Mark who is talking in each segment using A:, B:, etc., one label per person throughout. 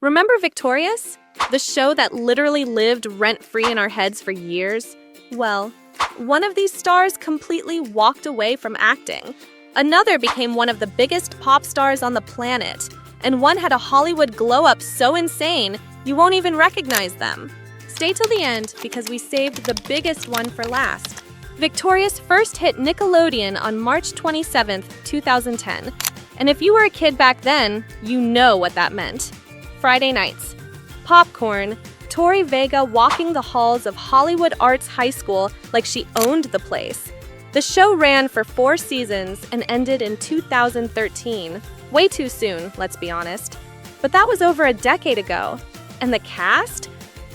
A: Remember Victorious? The show that literally lived rent-free in our heads for years? Well, one of these stars completely walked away from acting. Another became one of the biggest pop stars on the planet, and one had a Hollywood glow-up so insane you won't even recognize them. Stay till the end because we saved the biggest one for last. Victorious first hit Nickelodeon on March 27, 2010. And if you were a kid back then, you know what that meant. Friday nights. Popcorn. Tori Vega walking the halls of Hollywood Arts High School like she owned the place. The show ran for 4 seasons and ended in 2013. Way too soon, let's be honest. But that was over a decade ago. And the cast?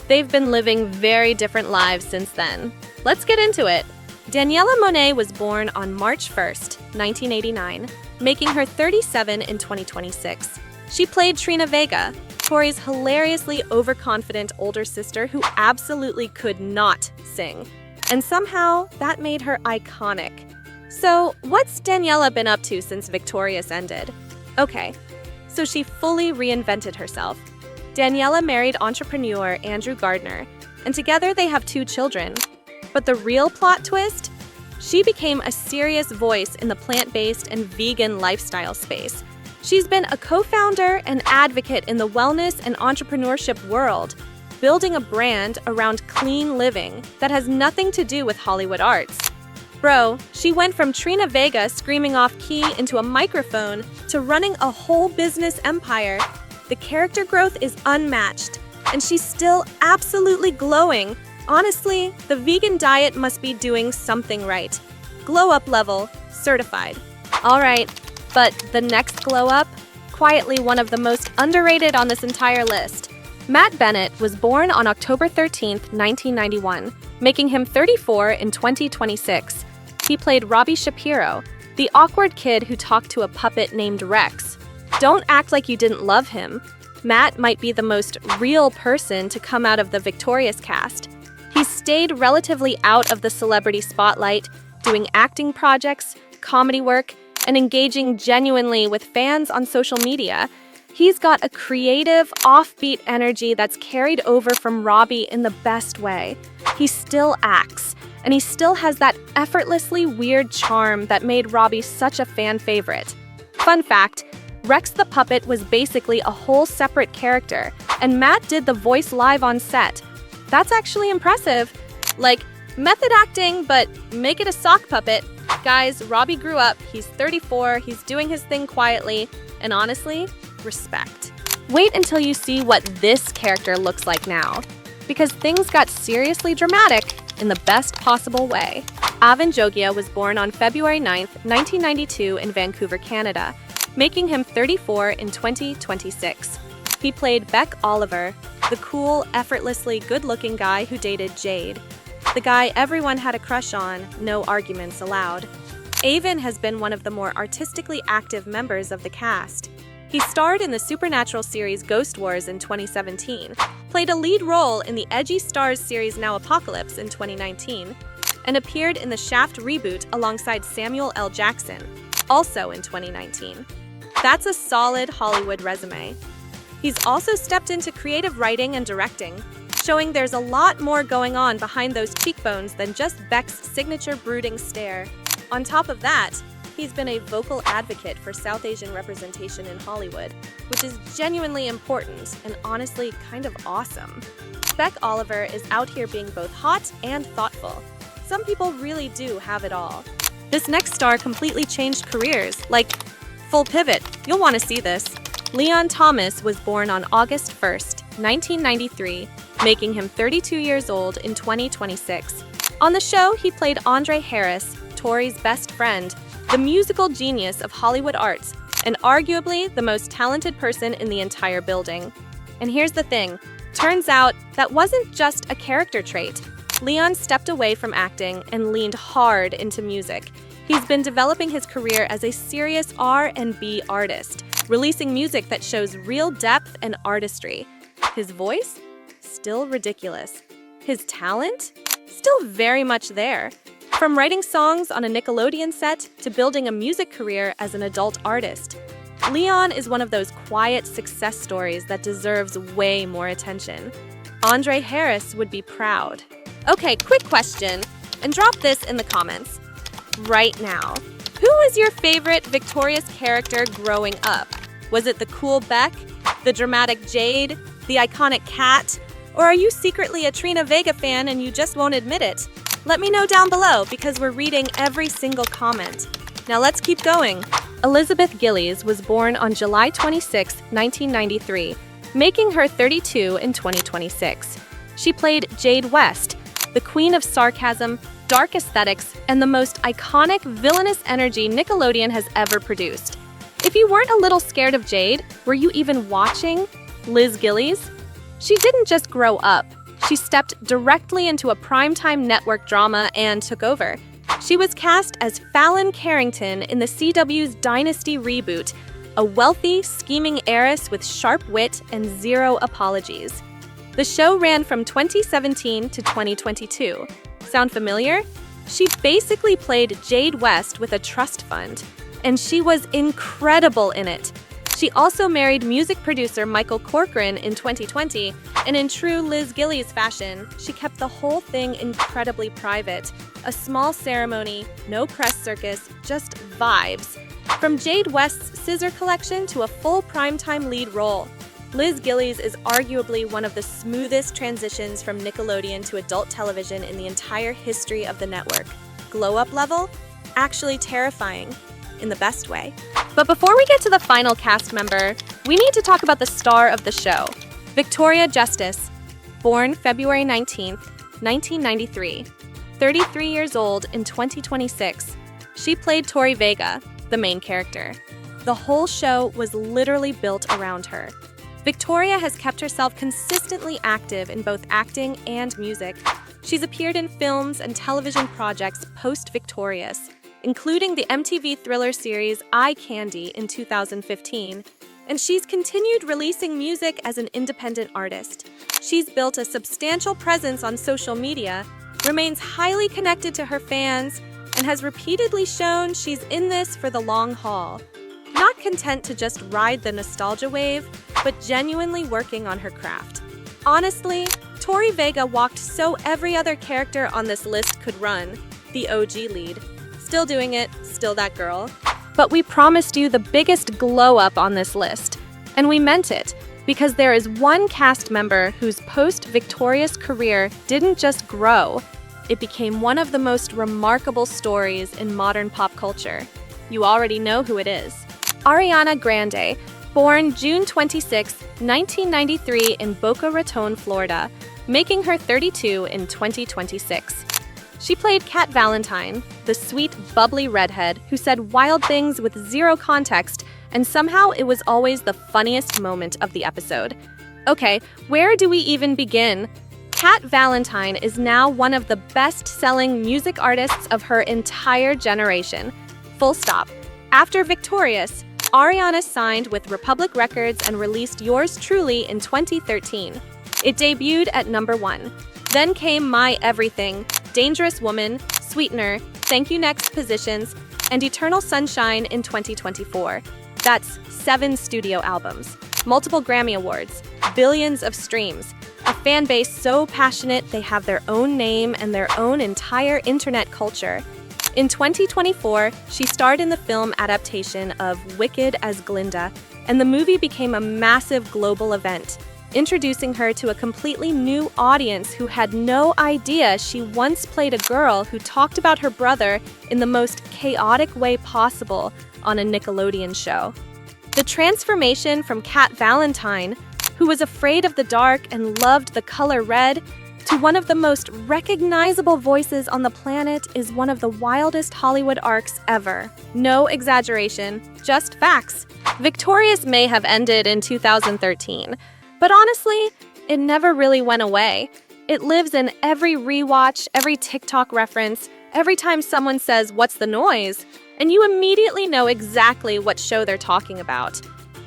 A: They've been living very different lives since then. Let's get into it. Daniella Monet was born on March 1st, 1989, making her 37 in 2026. She played Trina Vega, Tori's hilariously overconfident older sister who absolutely could not sing. And somehow, that made her iconic. So, what's Daniella been up to since Victorious ended? Okay, so she fully reinvented herself. Daniella married entrepreneur Andrew Gardner, and together they have 2 children. But the real plot twist? She became a serious voice in the plant-based and vegan lifestyle space. She's been a co-founder and advocate in the wellness and entrepreneurship world, building a brand around clean living that has nothing to do with Hollywood arts. Bro, she went from Trina Vega screaming off-key into a microphone to running a whole business empire. The character growth is unmatched, and she's still absolutely glowing. Honestly, the vegan diet must be doing something right. Glow up level, certified. Alright, but the next glow up? Quietly one of the most underrated on this entire list. Matt Bennett was born on October 13th, 1991, making him 34 in 2026. He played Robbie Shapiro, the awkward kid who talked to a puppet named Rex. Don't act like you didn't love him. Matt might be the most real person to come out of the Victorious cast. He stayed relatively out of the celebrity spotlight, doing acting projects, comedy work, and engaging genuinely with fans on social media. He's got a creative, offbeat energy that's carried over from Robbie in the best way. He still acts, and he still has that effortlessly weird charm that made Robbie such a fan favorite. Fun fact, Rex the puppet was basically a whole separate character, and Matt did the voice live on set. That's actually impressive. Like, method acting, but make it a sock puppet. Guys, Robbie grew up, he's 34, he's doing his thing quietly, and honestly, respect. Wait until you see what this character looks like now, because things got seriously dramatic in the best possible way. Avan Jogia was born on February 9th, 1992 in Vancouver, Canada, making him 34 in 2026. He played Beck Oliver, the cool, effortlessly good-looking guy who dated Jade. The guy everyone had a crush on, no arguments allowed. Avan has been one of the more artistically active members of the cast. He starred in the supernatural series Ghost Wars in 2017, played a lead role in the edgy Starz series Now Apocalypse in 2019, and appeared in the Shaft reboot alongside Samuel L. Jackson, also in 2019. That's a solid Hollywood resume. He's also stepped into creative writing and directing, showing there's a lot more going on behind those cheekbones than just Beck's signature brooding stare. On top of that, he's been a vocal advocate for South Asian representation in Hollywood, which is genuinely important and honestly kind of awesome. Beck Oliver is out here being both hot and thoughtful. Some people really do have it all. This next star completely changed careers, like full pivot. You'll want to see this. Leon Thomas was born on August 1st, 1993, making him 32 years old in 2026. On the show, he played Andre Harris, Tori's best friend, the musical genius of Hollywood arts, and arguably the most talented person in the entire building. And here's the thing, turns out that wasn't just a character trait. Leon stepped away from acting and leaned hard into music. He's been developing his career as a serious R&B artist, releasing music that shows real depth and artistry. His voice? Still ridiculous. His talent? Still very much there. From writing songs on a Nickelodeon set to building a music career as an adult artist. Leon is one of those quiet success stories that deserves way more attention. Andre Harris would be proud. Okay, quick question, and drop this in the comments right now. Who was your favorite Victorious character growing up? Was it the cool Beck, the dramatic Jade, the iconic Cat, or are you secretly a Trina Vega fan and you just won't admit it? Let me know down below because we're reading every single comment. Now let's keep going. Elizabeth Gillies was born on July 26, 1993, making her 32 in 2026. She played Jade West, the queen of sarcasm, dark aesthetics, and the most iconic villainous energy Nickelodeon has ever produced. If you weren't a little scared of Jade, were you even watching? Liz Gillies? She didn't just grow up. She stepped directly into a primetime network drama and took over. She was cast as Fallon Carrington in the CW's Dynasty reboot, a wealthy, scheming heiress with sharp wit and zero apologies. The show ran from 2017 to 2022. Sound familiar? She basically played Jade West with a trust fund, and she was incredible in it. She also married music producer Michael Corcoran in 2020, and in true Liz Gillies fashion, she kept the whole thing incredibly private. A small ceremony, no press circus, just vibes. From Jade West's scissor collection to a full primetime lead role, Liz Gillies is arguably one of the smoothest transitions from Nickelodeon to adult television in the entire history of the network. Glow-up level? Actually terrifying, in the best way. But before we get to the final cast member, we need to talk about the star of the show, Victoria Justice, born February 19th, 1993. 33 years old in 2026, she played Tori Vega, the main character. The whole show was literally built around her. Victoria has kept herself consistently active in both acting and music. She's appeared in films and television projects post-Victorious, including the MTV thriller series Eye Candy in 2015, and she's continued releasing music as an independent artist. She's built a substantial presence on social media, remains highly connected to her fans, and has repeatedly shown she's in this for the long haul. Not content to just ride the nostalgia wave, but genuinely working on her craft. Honestly, Tori Vega walked so every other character on this list could run, the OG lead. Still doing it, still that girl. But we promised you the biggest glow-up on this list, and we meant it, because there is one cast member whose post-Victorious career didn't just grow, it became one of the most remarkable stories in modern pop culture. You already know who it is. Ariana Grande, born June 26, 1993 in Boca Raton, Florida, making her 32 in 2026. She played Cat Valentine, the sweet, bubbly redhead who said wild things with zero context, and somehow it was always the funniest moment of the episode. Okay, where do we even begin? Cat Valentine is now one of the best-selling music artists of her entire generation. Full stop. After Victorious, Ariana signed with Republic Records and released Yours Truly in 2013. It debuted at number 1. Then came My Everything, Dangerous Woman, Sweetener, Thank You Next Positions, and Eternal Sunshine in 2024. That's 7 studio albums, multiple Grammy Awards, billions of streams, a fan base so passionate they have their own name and their own entire internet culture. In 2024, she starred in the film adaptation of Wicked as Glinda, and the movie became a massive global event, introducing her to a completely new audience who had no idea she once played a girl who talked about her brother in the most chaotic way possible on a Nickelodeon show. The transformation from Cat Valentine, who was afraid of the dark and loved the color red, to one of the most recognizable voices on the planet is one of the wildest Hollywood arcs ever. No exaggeration, just facts. Victorious may have ended in 2013, but honestly, it never really went away. It lives in every rewatch, every TikTok reference, every time someone says, "What's the noise?" and you immediately know exactly what show they're talking about.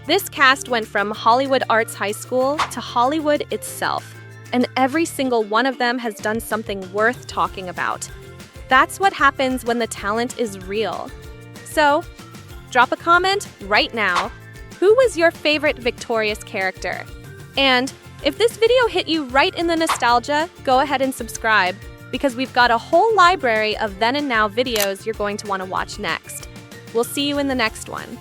A: This cast went from Hollywood Arts High School to Hollywood itself, and every single one of them has done something worth talking about. That's what happens when the talent is real. So, drop a comment right now. Who was your favorite Victorious character? And if this video hit you right in the nostalgia, go ahead and subscribe, because we've got a whole library of then and now videos you're going to want to watch next. We'll see you in the next one.